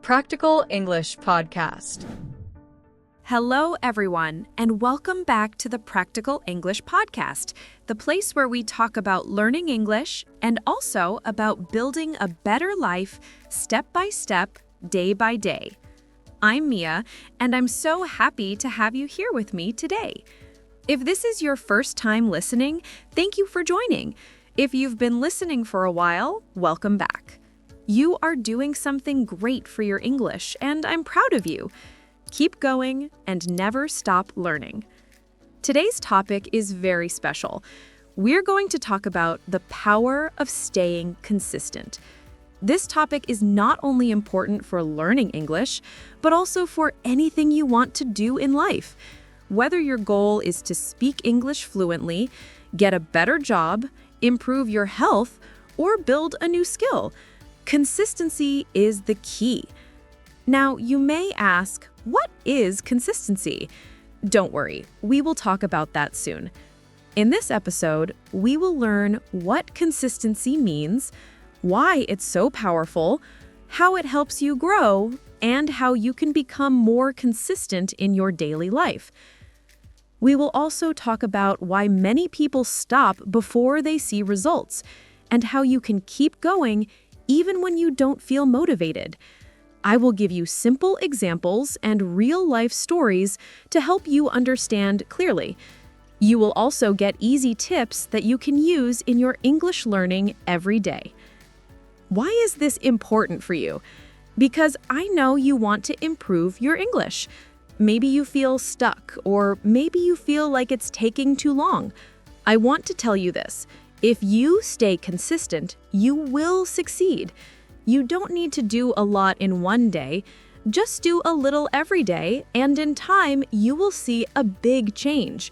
Practical English Podcast. Hello, everyone, and welcome back to the Practical English Podcast, the place where we talk about learning English and also about building a better life step by step, day by day. I'm Mia, and I'm so happy to have you here with me today. If this is your first time listening, thank you for joining. If you've been listening for a while, welcome back. You are doing something great for your English, and I'm proud of you. Keep going and never stop learning. Today's topic is very special. We're going to talk about the power of staying consistent. This topic is not only important for learning English, but also for anything you want to do in life. Whether your goal is to speak English fluently, get a better job, improve your health, or build a new skill, consistency is the key. Now, you may ask, what is consistency? Don't worry, we will talk about that soon. In this episode, we will learn what consistency means, why it's so powerful, how it helps you grow, and how you can become more consistent in your daily life. We will also talk about why many people stop before they see results, and how you can keep going even when you don't feel motivated. I will give you simple examples and real-life stories to help you understand clearly. You will also get easy tips that you can use in your English learning every day. Why is this important for you? Because I know you want to improve your English. Maybe you feel stuck, or maybe you feel like it's taking too long. I want to tell you this. If you stay consistent, you will succeed. You don't need to do a lot in one day. Just do a little every day, and in time, you will see a big change.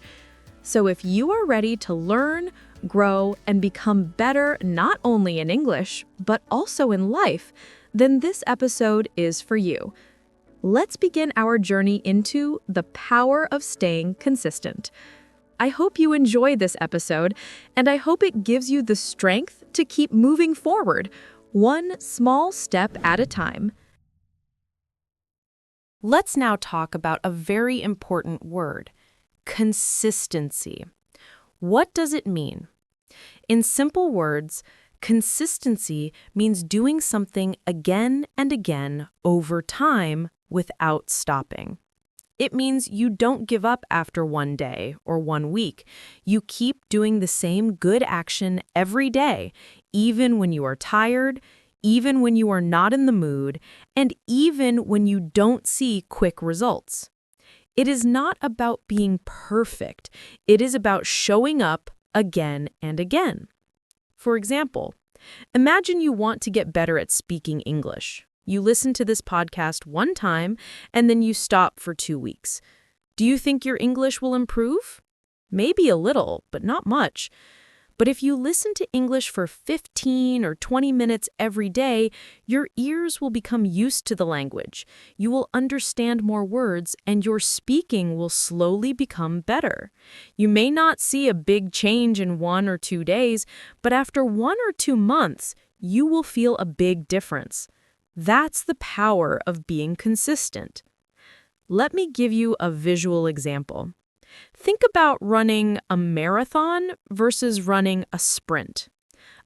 So if you are ready to learn, grow, and become better not only in English, but also in life, then this episode is for you. Let's begin our journey into the power of staying consistent. I hope you enjoy this episode, and I hope it gives you the strength to keep moving forward, one small step at a time. Let's now talk about a very important word, consistency. What does it mean? In simple words, consistency means doing something again and again over time without stopping. It means you don't give up after one day or 1 week. You keep doing the same good action every day, even when you are tired, even when you are not in the mood, and even when you don't see quick results. It is not about being perfect. It is about showing up again and again. For example, imagine you want to get better at speaking English. You listen to this podcast one time, and then you stop for 2 weeks. Do you think your English will improve? Maybe a little, but not much. But if you listen to English for 15 or 20 minutes every day, your ears will become used to the language. You will understand more words, and your speaking will slowly become better. You may not see a big change in 1 or 2 days, but after 1 or 2 months, you will feel a big difference. That's the power of being consistent. Let me give you a visual example. Think about running a marathon versus running a sprint.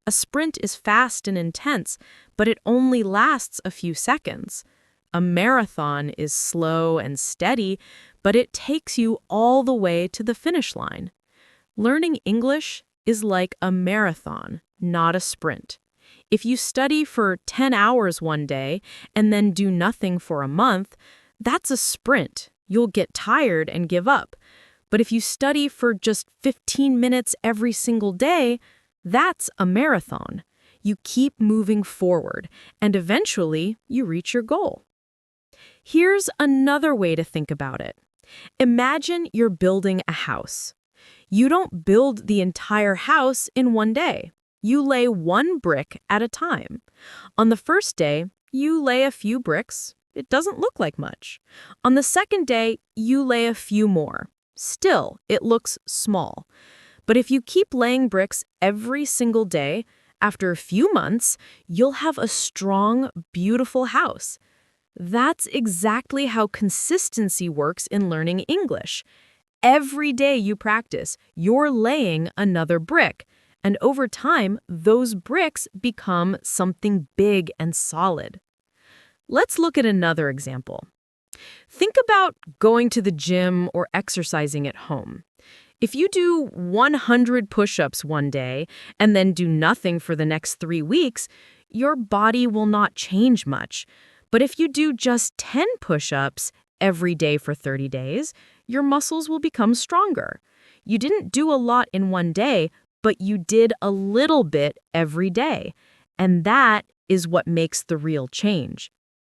A sprint is fast and intense, but it only lasts a few seconds. A marathon is slow and steady, but it takes you all the way to the finish line. Learning English is like a marathon, not a sprint. If you study for 10 hours one day and then do nothing for a month, that's a sprint. You'll get tired and give up. But if you study for just 15 minutes every single day, that's a marathon. You keep moving forward, and eventually you reach your goal. Here's another way to think about it. Imagine you're building a house. You don't build the entire house in one day. You lay one brick at a time. On the first day, you lay a few bricks. It doesn't look like much. On the second day, you lay a few more. Still, it looks small. But if you keep laying bricks every single day, after a few months, you'll have a strong, beautiful house. That's exactly how consistency works in learning English. Every day you practice, you're laying another brick. And over time, those bricks become something big and solid. Let's look at another example. Think about going to the gym or exercising at home. If you do 100 push-ups one day and then do nothing for the next 3 weeks, your body will not change much. But if you do just 10 push-ups every day for 30 days, your muscles will become stronger. You didn't do a lot in one day, but you did a little bit every day. And that is what makes the real change.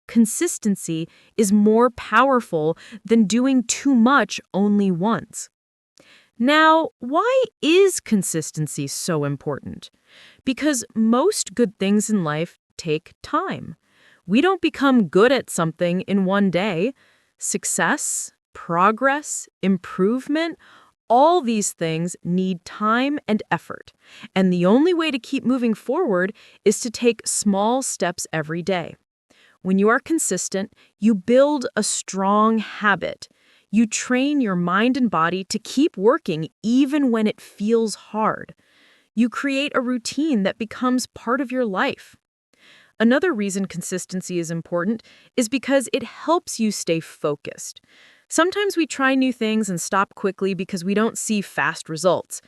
Consistency is more powerful than doing too much only once. Now, why is consistency so important? Because most good things in life take time. We don't become good at something in one day. Success, progress, improvement, all these things need time and effort. And the only way to keep moving forward is to take small steps every day. When you are consistent, you build a strong habit. You train your mind and body to keep working even when it feels hard. You create a routine that becomes part of your life. Another reason consistency is important is because it helps you stay focused. Sometimes we try new things and stop quickly because we don't see fast results.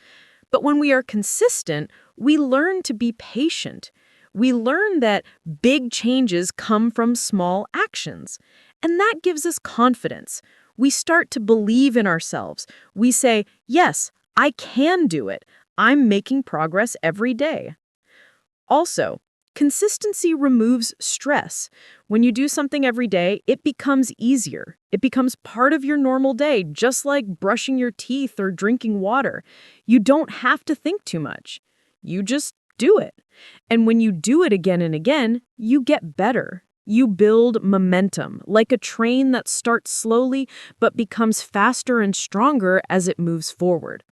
But when we are consistent, we learn to be patient. We learn that big changes come from small actions. And that gives us confidence. We start to believe in ourselves. We say, yes, I can do it. I'm making progress every day. Also, consistency removes stress. When you do something every day, it becomes easier. It becomes part of your normal day, just like brushing your teeth or drinking water. You don't have to think too much. You just do it. And when you do it again and again, you get better. You build momentum, like a train that starts slowly but becomes faster and stronger as it moves forward.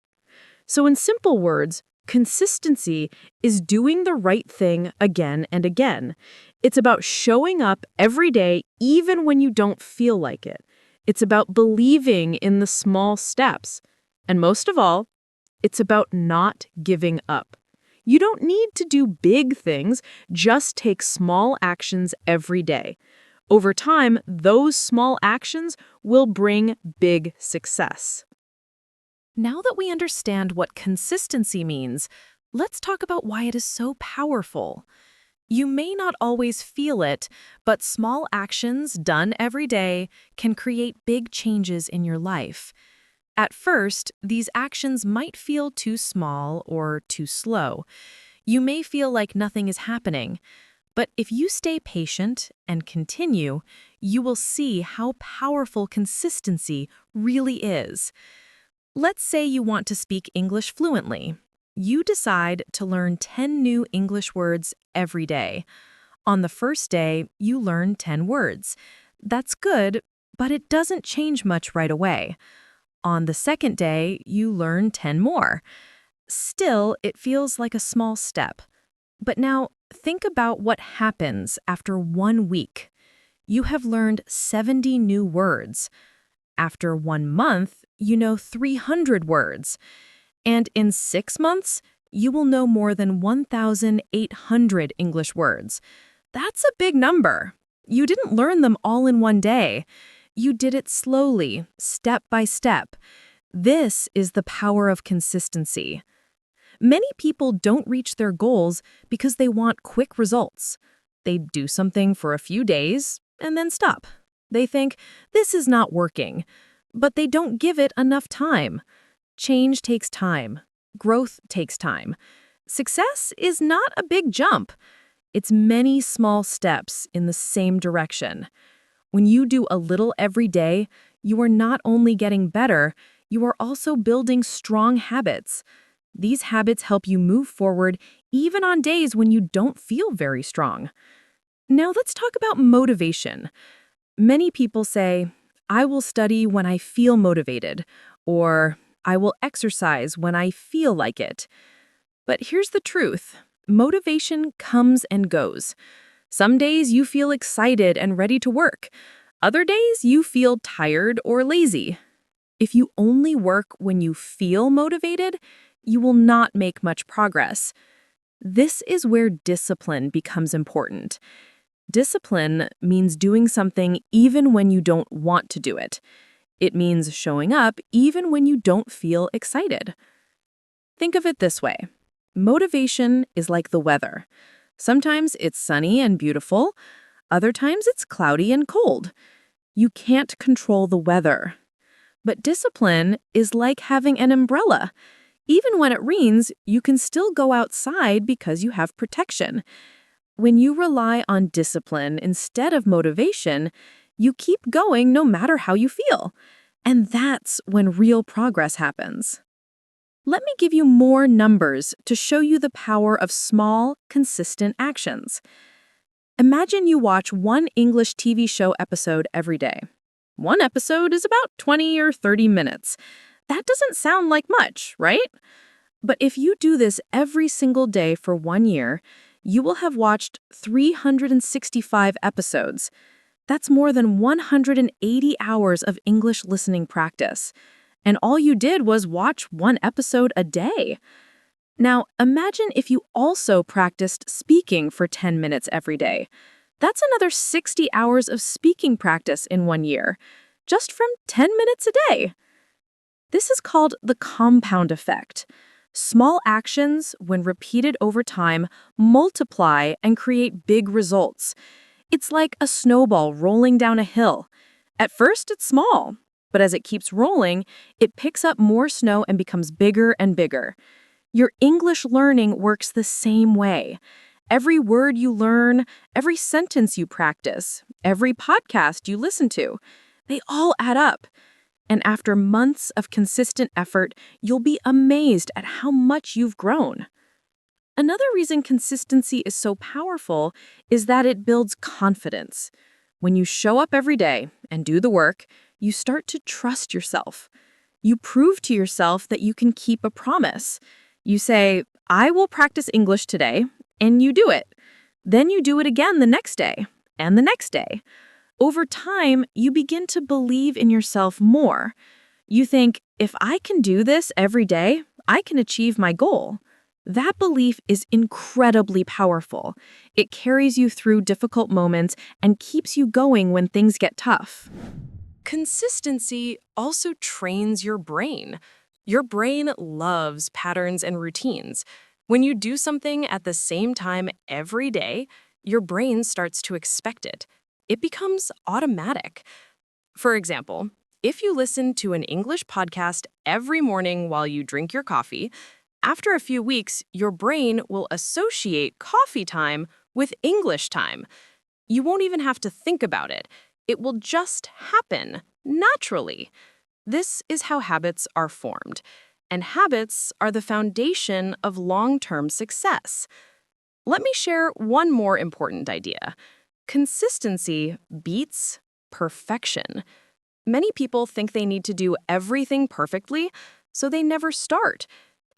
So in simple words, consistency is doing the right thing again and again. It's about showing up every day even when you don't feel like it. It's about believing in the small steps. And most of all, it's about not giving up. You don't need to do big things, just take small actions every day. Over time, those small actions will bring big success. Now that we understand what consistency means, let's talk about why it is so powerful. You may not always feel it, but small actions done every day can create big changes in your life. At first, these actions might feel too small or too slow. You may feel like nothing is happening, but if you stay patient and continue, you will see how powerful consistency really is. Let's say you want to speak English fluently. You decide to learn 10 new English words every day. On the first day, you learn 10 words. That's good, but it doesn't change much right away. On the second day, you learn 10 more. Still, it feels like a small step. But now, think about what happens after 1 week. You have learned 70 new words. After 1 month, you know 300 words. And in 6 months, you will know more than 1,800 English words. That's a big number. You didn't learn them all in one day. You did it slowly, step by step. This is the power of consistency. Many people don't reach their goals because they want quick results. They do something for a few days and then stop. They think, this is not working, but they don't give it enough time. Change takes time. Growth takes time. Success is not a big jump. It's many small steps in the same direction. When you do a little every day, you are not only getting better, you are also building strong habits. These habits help you move forward even on days when you don't feel very strong. Now let's talk about motivation. Many people say, I will study when I feel motivated, or I will exercise when I feel like it. But here's the truth. Motivation comes and goes. Some days you feel excited and ready to work. Other days you feel tired or lazy. If you only work when you feel motivated, you will not make much progress. This is where discipline becomes important. Discipline means doing something even when you don't want to do it. It means showing up even when you don't feel excited. Think of it this way. Motivation is like the weather. Sometimes it's sunny and beautiful. Other times it's cloudy and cold. You can't control the weather. But discipline is like having an umbrella. Even when it rains, you can still go outside because you have protection. When you rely on discipline instead of motivation, you keep going no matter how you feel. And that's when real progress happens. Let me give you more numbers to show you the power of small, consistent actions. Imagine you watch one English TV show episode every day. One episode is about 20 or 30 minutes. That doesn't sound like much, right? But if you do this every single day for 1 year, you will have watched 365 episodes. That's more than 180 hours of English listening practice. And all you did was watch one episode a day. Now, imagine if you also practiced speaking for 10 minutes every day. That's another 60 hours of speaking practice in 1 year, just from 10 minutes a day. This is called the compound effect. Small actions, when repeated over time, multiply and create big results. It's like a snowball rolling down a hill. At first, it's small, but as it keeps rolling, it picks up more snow and becomes bigger and bigger. Your English learning works the same way. Every word you learn, every sentence you practice, every podcast you listen to, they all add up. And after months of consistent effort, you'll be amazed at how much you've grown. Another reason consistency is so powerful is that it builds confidence. When you show up every day and do the work, you start to trust yourself. You prove to yourself that you can keep a promise. You say, I will practice English today, and you do it. Then you do it again the next day, and the next day. Over time, you begin to believe in yourself more. You think, if I can do this every day, I can achieve my goal. That belief is incredibly powerful. It carries you through difficult moments and keeps you going when things get tough. Consistency also trains your brain. Your brain loves patterns and routines. When you do something at the same time every day, your brain starts to expect it. It becomes automatic. For example, if you listen to an English podcast every morning while you drink your coffee, after a few weeks, your brain will associate coffee time with English time. You won't even have to think about it. It will just happen naturally. This is how habits are formed. And habits are the foundation of long-term success. Let me share one more important idea. Consistency beats perfection. Many people think they need to do everything perfectly, so they never start.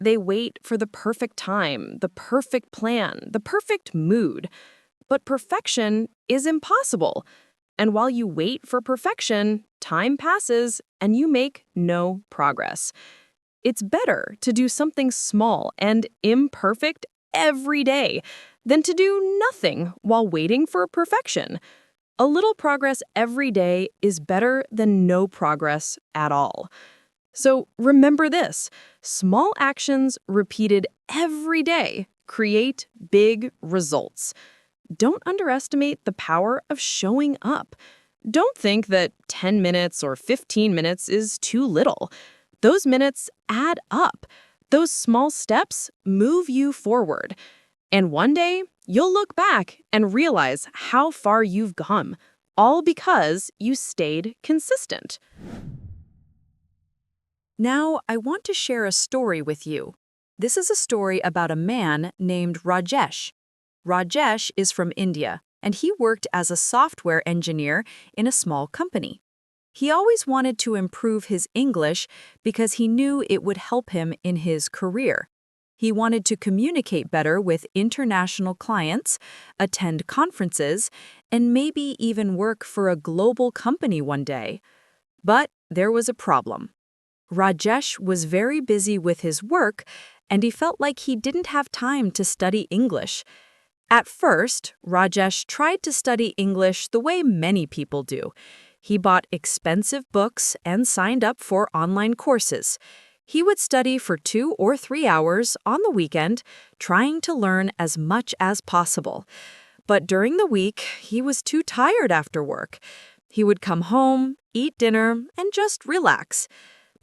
They wait for the perfect time, the perfect plan, the perfect mood. But perfection is impossible. And while you wait for perfection, time passes and you make no progress. It's better to do something small and imperfect every day than to do nothing while waiting for perfection. A little progress every day is better than no progress at all. So remember this, small actions repeated every day create big results. Don't underestimate the power of showing up. Don't think that 10 minutes or 15 minutes is too little. Those minutes add up. Those small steps move you forward. And one day, you'll look back and realize how far you've come, all because you stayed consistent. Now, I want to share a story with you. This is a story about a man named Rajesh. Rajesh is from India, and he worked as a software engineer in a small company. He always wanted to improve his English because he knew it would help him in his career. He wanted to communicate better with international clients, attend conferences, and maybe even work for a global company one day. But there was a problem. Rajesh was very busy with his work, and he felt like he didn't have time to study English. At first, Rajesh tried to study English the way many people do. He bought expensive books and signed up for online courses. He would study for 2 or 3 hours on the weekend, trying to learn as much as possible. But during the week, he was too tired after work. He would come home, eat dinner, and just relax.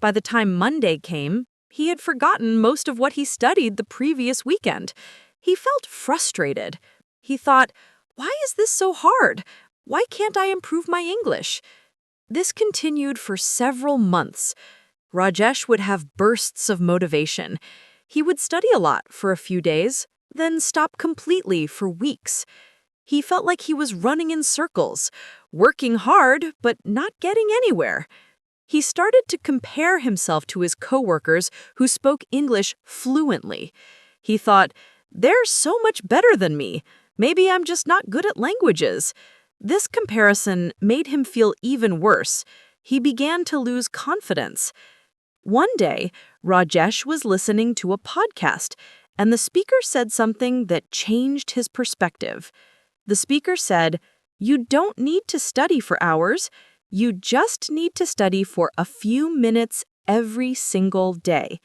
By the time Monday came, he had forgotten most of what he studied the previous weekend. He felt frustrated. He thought, "Why is this so hard? Why can't I improve my English?" This continued for several months. Rajesh would have bursts of motivation. He would study a lot for a few days, then stop completely for weeks. He felt like he was running in circles, working hard but not getting anywhere. He started to compare himself to his coworkers who spoke English fluently. He thought, "They're so much better than me. Maybe I'm just not good at languages." This comparison made him feel even worse. He began to lose confidence. One day, Rajesh was listening to a podcast, and the speaker said something that changed his perspective. The speaker said, "You don't need to study for hours. You just need to study for a few minutes every single day.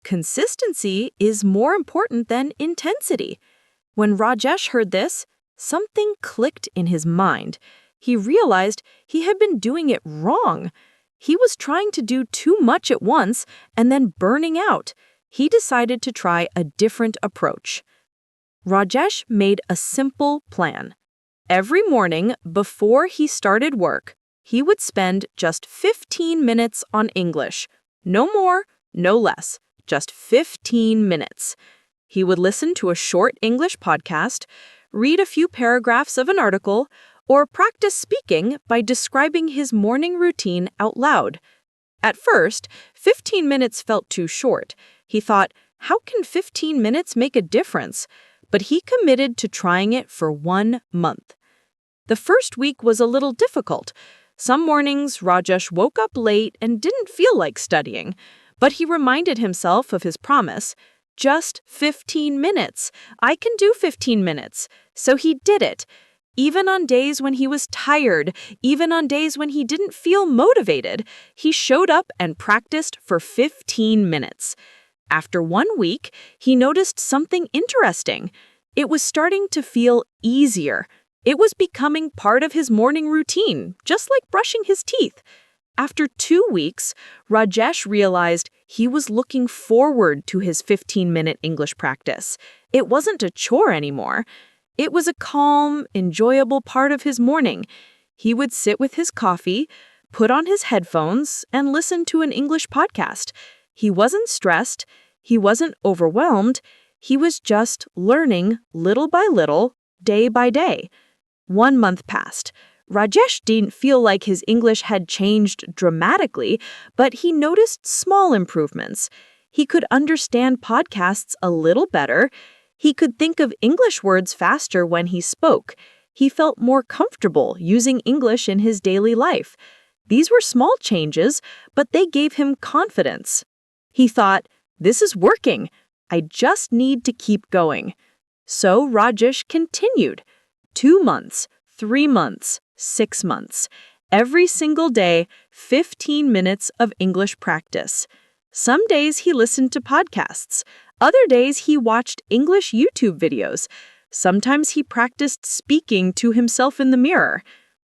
Consistency is more important than intensity." When Rajesh heard this, something clicked in his mind. He realized he had been doing it wrong. He was trying to do too much at once and then burning out. He decided to try a different approach. Rajesh made a simple plan. Every morning before he started work, he would spend just 15 minutes on English. No more, no less, just 15 minutes. He would listen to a short English podcast, read a few paragraphs of an article, or practice speaking by describing his morning routine out loud. At first, 15 minutes felt too short. He thought, how can 15 minutes make a difference? But he committed to trying it for 1 month. The first week was a little difficult. Some mornings, Rajesh woke up late and didn't feel like studying. But he reminded himself of his promise. Just 15 minutes. I can do 15 minutes. So he did it. Even on days when he was tired, even on days when he didn't feel motivated, he showed up and practiced for 15 minutes. After 1 week, he noticed something interesting. It was starting to feel easier. It was becoming part of his morning routine, just like brushing his teeth. After 2 weeks, Rajesh realized he was looking forward to his 15-minute English practice. It wasn't a chore anymore. It was a calm, enjoyable part of his morning. He would sit with his coffee, put on his headphones, and listen to an English podcast. He wasn't stressed. He wasn't overwhelmed. He was just learning little by little, day by day. 1 month passed. Rajesh didn't feel like his English had changed dramatically, but he noticed small improvements. He could understand podcasts a little better. He could think of English words faster when he spoke. He felt more comfortable using English in his daily life. These were small changes, but they gave him confidence. He thought, "This is working. I just need to keep going." So Rajesh continued. 2 months, 3 months, 6 months. Every single day, 15 minutes of English practice. Some days he listened to podcasts. Other days he watched English YouTube videos. Sometimes he practiced speaking to himself in the mirror.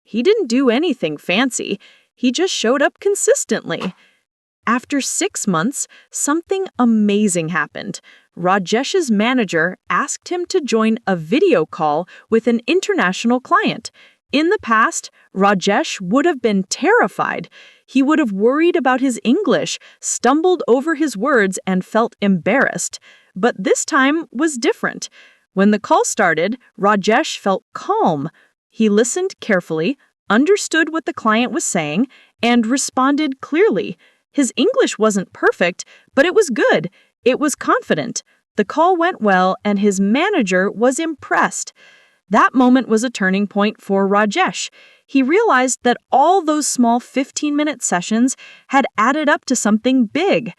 He didn't do anything fancy. He just showed up consistently. After 6 months, something amazing happened. Rajesh's manager asked him to join a video call with an international client. In the past, Rajesh would have been terrified. He would have worried about his English, stumbled over his words, and felt embarrassed. But this time was different. When the call started, Rajesh felt calm. He listened carefully, understood what the client was saying, and responded clearly. His English wasn't perfect, but it was good. It was confident. The call went well, and his manager was impressed. That moment was a turning point for Rajesh. He realized that all those small 15-minute sessions had added up to something big.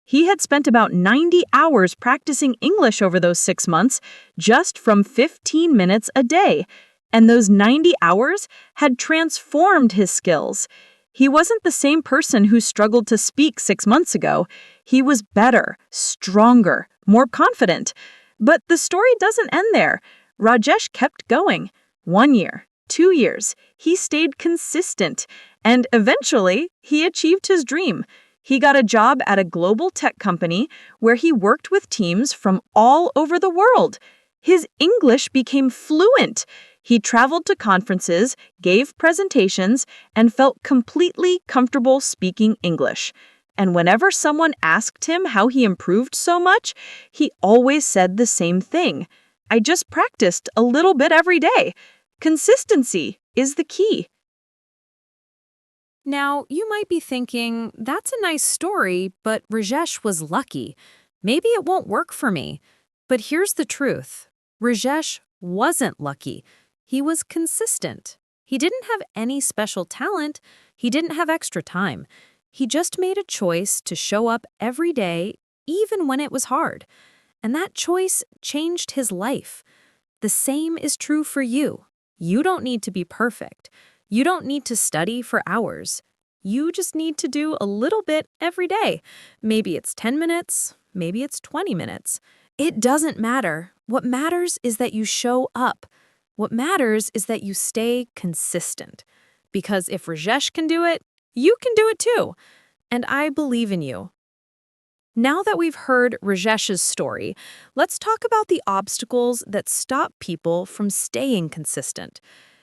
He had spent about 90 hours practicing English over those 6 months, just from 15 minutes a day. And those 90 hours had transformed his skills. He wasn't the same person who struggled to speak 6 months ago. He was better, stronger, more confident. But the story doesn't end there. Rajesh kept going. 1 year, 2 years, he stayed consistent, and eventually he achieved his dream. He got a job at a global tech company where he worked with teams from all over the world. His English became fluent. He traveled to conferences, gave presentations, and felt completely comfortable speaking English. And whenever someone asked him how he improved so much, he always said the same thing. I just practiced a little bit every day. Consistency is the key. Now, you might be thinking, that's a nice story, but Rajesh was lucky. Maybe it won't work for me. But here's the truth. Rajesh wasn't lucky. He was consistent. He didn't have any special talent. He didn't have extra time. He just made a choice to show up every day, even when it was hard. And that choice changed his life. The same is true for you. You don't need to be perfect. You don't need to study for hours. You just need to do a little bit every day. Maybe it's 10 minutes, maybe it's 20 minutes. It doesn't matter. What matters is that you show up. What matters is that you stay consistent. Because if Rajesh can do it, you can do it too. And I believe in you. Now that we've heard Rajesh's story, let's talk about the obstacles that stop people from staying consistent.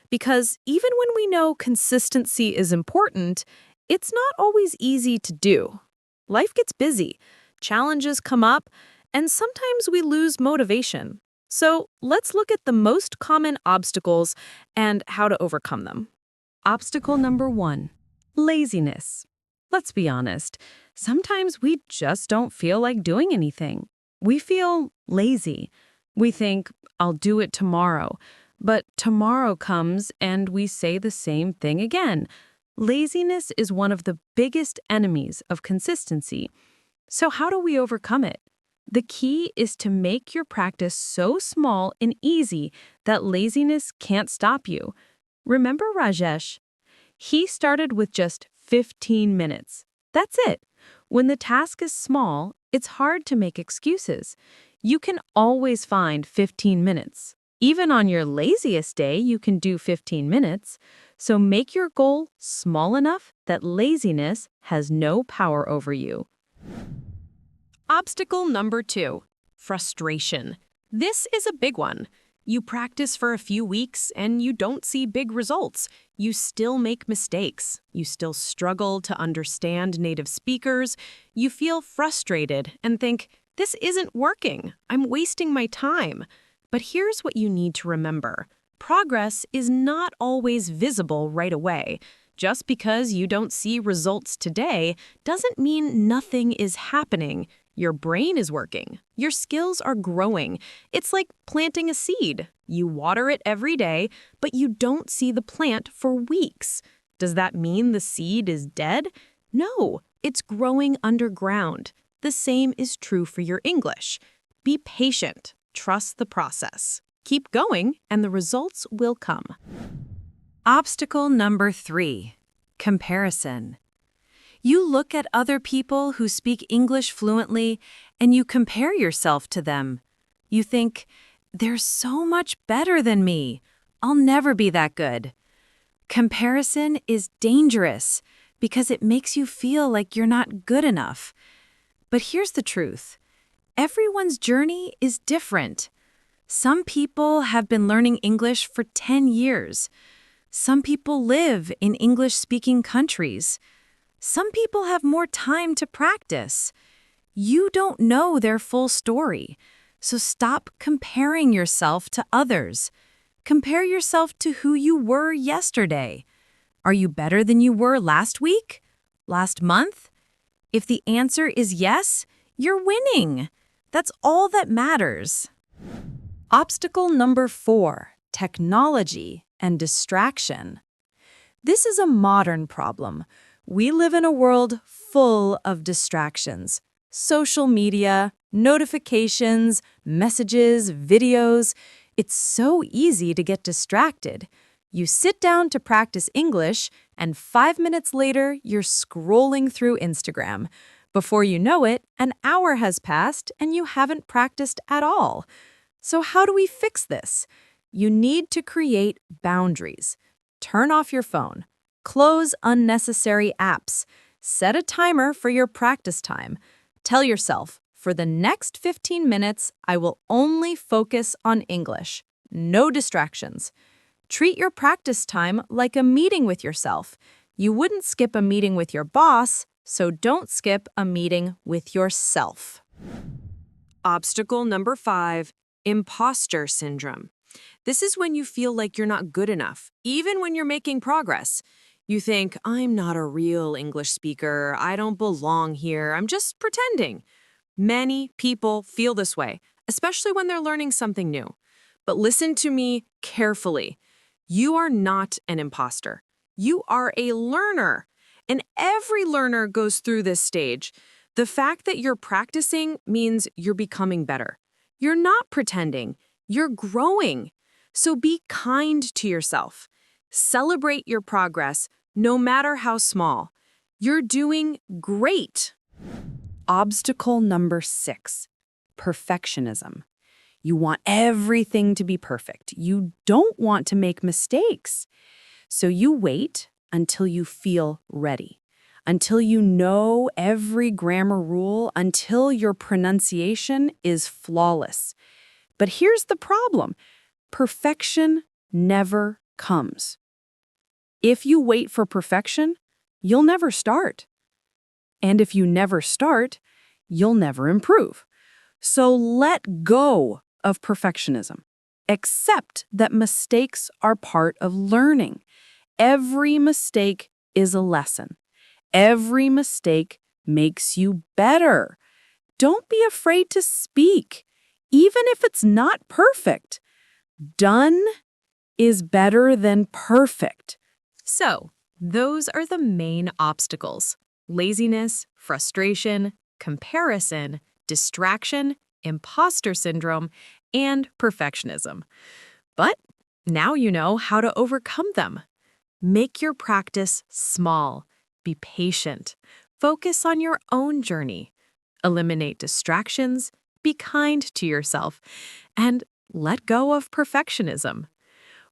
Because even when we know consistency is important, it's not always easy to do. Life gets busy, challenges come up, and sometimes we lose motivation. So let's look at the most common obstacles and how to overcome them. Obstacle number 1, laziness. Let's be honest, sometimes we just don't feel like doing anything. We feel lazy. We think, I'll do it tomorrow. But tomorrow comes and we say the same thing again. Laziness is one of the biggest enemies of consistency. So how do we overcome it? The key is to make your practice so small and easy that laziness can't stop you. Remember Rajesh? He started with just 15 minutes. That's it. When the task is small, it's hard to make excuses. You can always find 15 minutes. Even on your laziest day, you can do 15 minutes. So make your goal small enough that laziness has no power over you. Obstacle number 2, frustration. This is a big one. You practice for a few weeks and you don't see big results. You still make mistakes. You still struggle to understand native speakers. You feel frustrated and think, this isn't working. I'm wasting my time. But here's what you need to remember. Progress is not always visible right away. Just because you don't see results today doesn't mean nothing is happening. Your brain is working. Your skills are growing. It's like planting a seed. You water it every day, but you don't see the plant for weeks. Does that mean the seed is dead? No, it's growing underground. The same is true for your English. Be patient. Trust the process. Keep going, and the results will come. Obstacle number 3, comparison. You look at other people who speak English fluently and you compare yourself to them. You think, they're so much better than me. I'll never be that good. Comparison is dangerous because it makes you feel like you're not good enough. But here's the truth. Everyone's journey is different. Some people have been learning English for 10 years. Some people live in English-speaking countries. Some people have more time to practice. You don't know their full story, so stop comparing yourself to others. Compare yourself to who you were yesterday. Are you better than you were last week? Last month? If the answer is yes, you're winning. That's all that matters. Obstacle number 4, technology and distraction. This is a modern problem. We live in a world full of distractions. Social media, notifications, messages, videos. It's so easy to get distracted. You sit down to practice English, and 5 minutes later, you're scrolling through Instagram. Before you know it, an hour has passed and you haven't practiced at all. So how do we fix this? You need to create boundaries. Turn off your phone. Close unnecessary apps. Set a timer for your practice time. Tell yourself, for the next 15 minutes, I will only focus on English. No distractions. Treat your practice time like a meeting with yourself. You wouldn't skip a meeting with your boss, so don't skip a meeting with yourself. Obstacle number 5, imposter syndrome. This is when you feel like you're not good enough, even when you're making progress. You think, I'm not a real English speaker, I don't belong here, I'm just pretending. Many people feel this way, especially when they're learning something new. But listen to me carefully. You are not an imposter. You are a learner. And every learner goes through this stage. The fact that you're practicing means you're becoming better. You're not pretending. You're growing. So be kind to yourself. Celebrate your progress, no matter how small. You're doing great. Obstacle number 6, perfectionism. You want everything to be perfect. You don't want to make mistakes. So you wait until you feel ready, until you know every grammar rule, until your pronunciation is flawless. But here's the problem. Perfection never comes. If you wait for perfection, you'll never start. And if you never start, you'll never improve. So let go of perfectionism. Accept that mistakes are part of learning. Every mistake is a lesson. Every mistake makes you better. Don't be afraid to speak, even if it's not perfect. Done is better than perfect. So, those are the main obstacles: laziness, frustration, comparison, distraction, imposter syndrome, and perfectionism. But now you know how to overcome them. Make your practice small. Be patient. Focus on your own journey. Eliminate distractions. Be kind to yourself. And let go of perfectionism.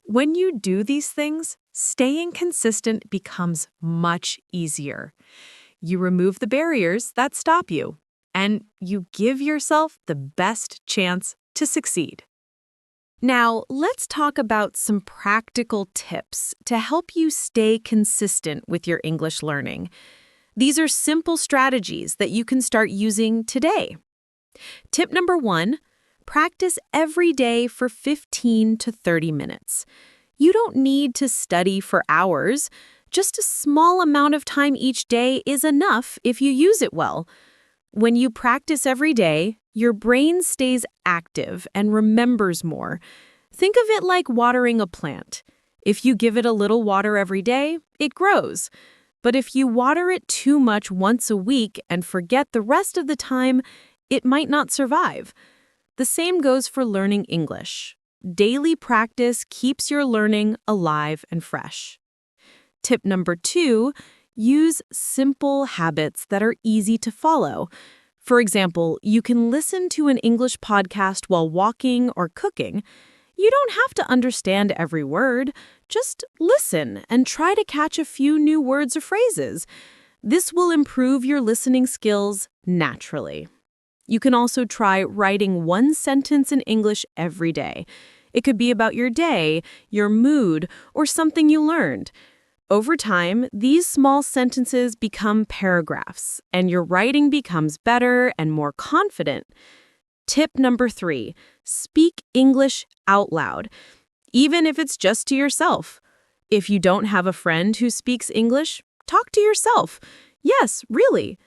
When you do these things, staying consistent becomes much easier. You remove the barriers that stop you, and you give yourself the best chance to succeed. Now, let's talk about some practical tips to help you stay consistent with your English learning. These are simple strategies that you can start using today. Tip number 1, practice every day for 15 to 30 minutes. You don't need to study for hours. Just a small amount of time each day is enough if you use it well. When you practice every day, your brain stays active and remembers more. Think of it like watering a plant. If you give it a little water every day, it grows. But if you water it too much once a week and forget the rest of the time, it might not survive. The same goes for learning English. Daily practice keeps your learning alive and fresh. Tip number 2, use simple habits that are easy to follow. For example, you can listen to an English podcast while walking or cooking. You don't have to understand every word. Just listen and try to catch a few new words or phrases. This will improve your listening skills naturally. You can also try writing one sentence in English every day. It could be about your day, your mood, or something you learned. Over time, these small sentences become paragraphs, and your writing becomes better and more confident. Tip number 3, speak English out loud, even if it's just to yourself. If you don't have a friend who speaks English, talk to yourself. Yes, really.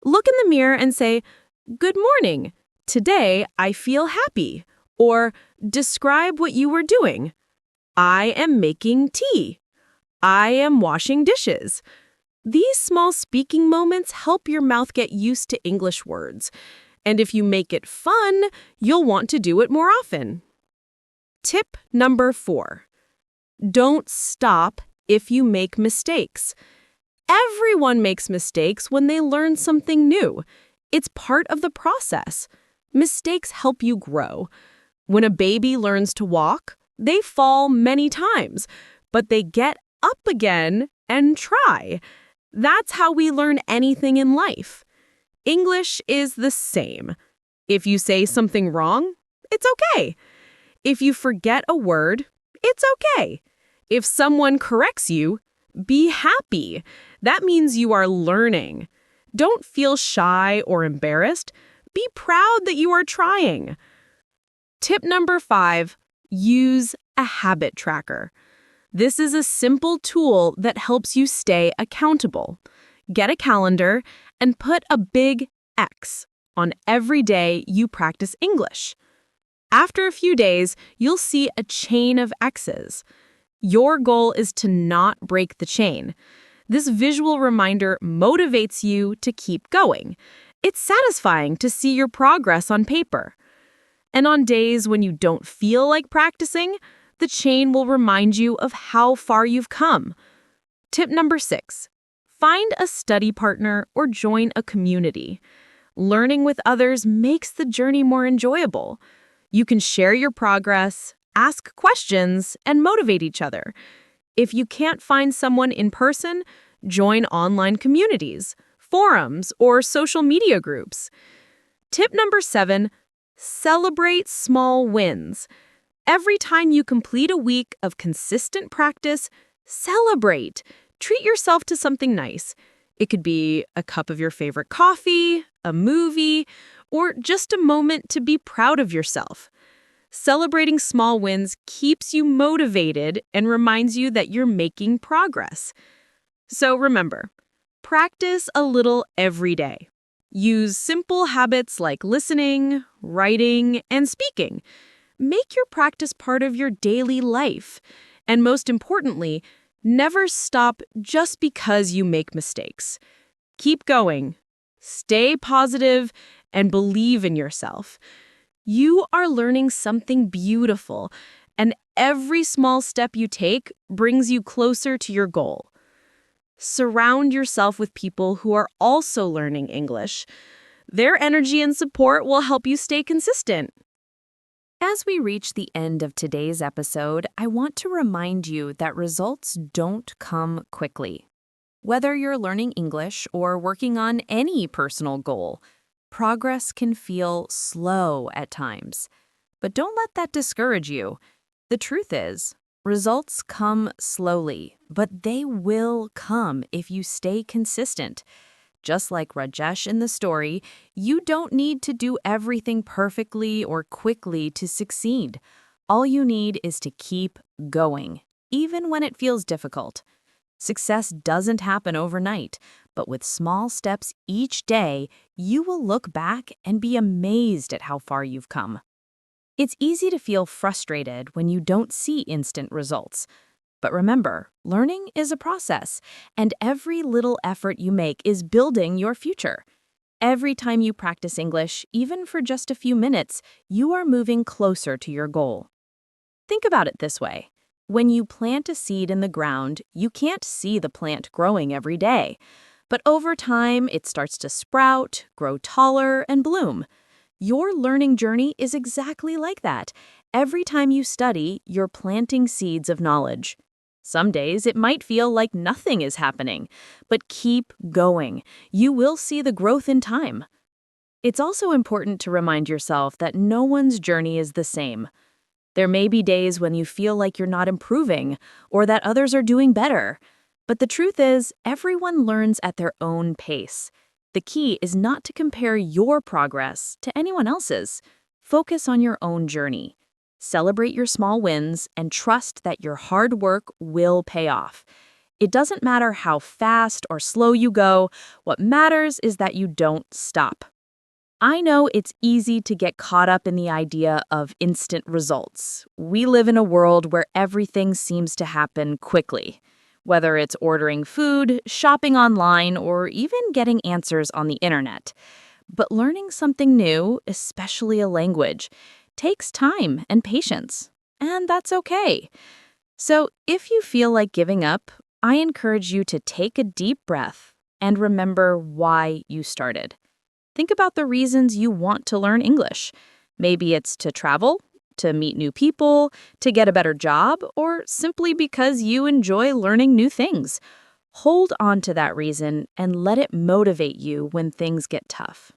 Look in the mirror and say, "Good morning," Today, I feel happy. Or describe what you were doing. I am making tea. I am washing dishes. These small speaking moments help your mouth get used to English words. And if you make it fun, you'll want to do it more often. Tip number 4. Don't stop if you make mistakes. Everyone makes mistakes when they learn something new. It's part of the process. Mistakes help you grow. When a baby learns to walk, they fall many times, but they get up again and try. That's how we learn anything in life. English is the same. If you say something wrong, it's okay. If you forget a word, it's okay. If someone corrects you, be happy. That means you are learning. Don't feel shy or embarrassed. Be proud that you are trying. Tip number 5, use a habit tracker. This is a simple tool that helps you stay accountable. Get a calendar and put a big X on every day you practice English. After a few days, you'll see a chain of X's. Your goal is to not break the chain. This visual reminder motivates you to keep going. It's satisfying to see your progress on paper. And on days when you don't feel like practicing, the chain will remind you of how far you've come. Tip number 6, find a study partner or join a community. Learning with others makes the journey more enjoyable. You can share your progress, ask questions, and motivate each other. If you can't find someone in person, join online communities, forums, or social media groups. Tip number 7, celebrate small wins. Every time you complete a week of consistent practice, celebrate. Treat yourself to something nice. It could be a cup of your favorite coffee, a movie, or just a moment to be proud of yourself. Celebrating small wins keeps you motivated and reminds you that you're making progress. So remember, practice a little every day. Use simple habits like listening, writing, and speaking. Make your practice part of your daily life. And most importantly, never stop just because you make mistakes. Keep going, stay positive, and believe in yourself. You are learning something beautiful, and every small step you take brings you closer to your goal. Surround yourself with people who are also learning English. Their energy and support will help you stay consistent. As we reach the end of today's episode, I want to remind you that results don't come quickly. Whether you're learning English or working on any personal goal, progress can feel slow at times. But don't let that discourage you. The truth is, results come slowly, but they will come if you stay consistent. Just like Rajesh in the story, you don't need to do everything perfectly or quickly to succeed. All you need is to keep going, even when it feels difficult. Success doesn't happen overnight, but with small steps each day, you will look back and be amazed at how far you've come. It's easy to feel frustrated when you don't see instant results. But remember, learning is a process, and every little effort you make is building your future. Every time you practice English, even for just a few minutes, you are moving closer to your goal. Think about it this way. When you plant a seed in the ground, you can't see the plant growing every day. But over time, it starts to sprout, grow taller, and bloom. Your learning journey is exactly like that. Every time you study, you're planting seeds of knowledge. Some days it might feel like nothing is happening, but keep going. You will see the growth in time. It's also important to remind yourself that no one's journey is the same. There may be days when you feel like you're not improving or that others are doing better. But the truth is, everyone learns at their own pace. The key is not to compare your progress to anyone else's. Focus on your own journey. Celebrate your small wins and trust that your hard work will pay off. It doesn't matter how fast or slow you go. What matters is that you don't stop. I know it's easy to get caught up in the idea of instant results. We live in a world where everything seems to happen quickly, whether it's ordering food, shopping online, or even getting answers on the internet. But learning something new, especially a language, takes time and patience, and that's okay. So if you feel like giving up, I encourage you to take a deep breath and remember why you started. Think about the reasons you want to learn English. Maybe it's to travel, to meet new people, to get a better job, or simply because you enjoy learning new things. Hold on to that reason and let it motivate you when things get tough.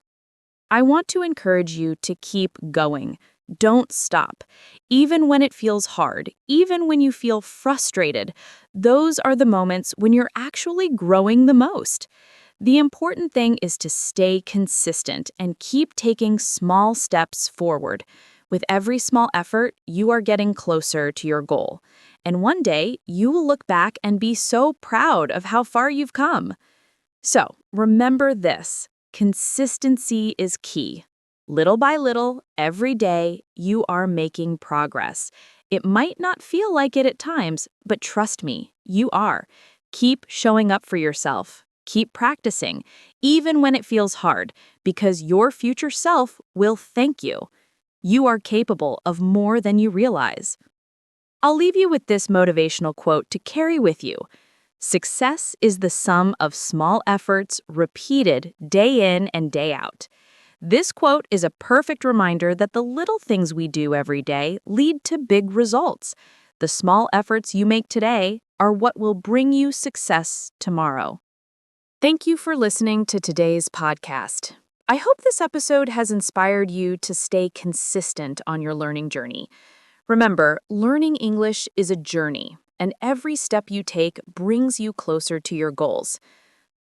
I want to encourage you to keep going. Don't stop. Even when it feels hard, even when you feel frustrated, those are the moments when you're actually growing the most. The important thing is to stay consistent and keep taking small steps forward. With every small effort, you are getting closer to your goal. And one day, you will look back and be so proud of how far you've come. So, remember this: consistency is key. Little by little, every day, you are making progress. It might not feel like it at times, but trust me, you are. Keep showing up for yourself. Keep practicing, even when it feels hard, because your future self will thank you. You are capable of more than you realize. I'll leave you with this motivational quote to carry with you. Success is the sum of small efforts repeated day in and day out. This quote is a perfect reminder that the little things we do every day lead to big results. The small efforts you make today are what will bring you success tomorrow. Thank you for listening to today's podcast. I hope this episode has inspired you to stay consistent on your learning journey. Remember, learning English is a journey, and every step you take brings you closer to your goals.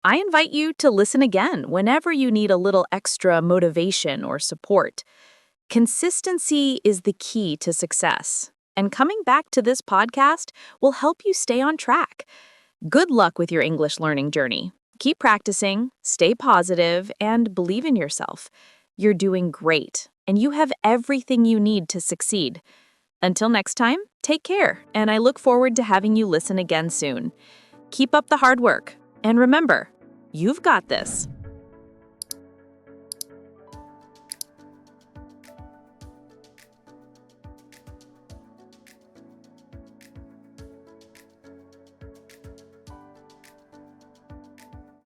I invite you to listen again whenever you need a little extra motivation or support. Consistency is the key to success, and coming back to this podcast will help you stay on track. Good luck with your English learning journey. Keep practicing, stay positive, and believe in yourself. You're doing great, and you have everything you need to succeed. Until next time, take care, and I look forward to having you listen again soon. Keep up the hard work, and remember, you've got this.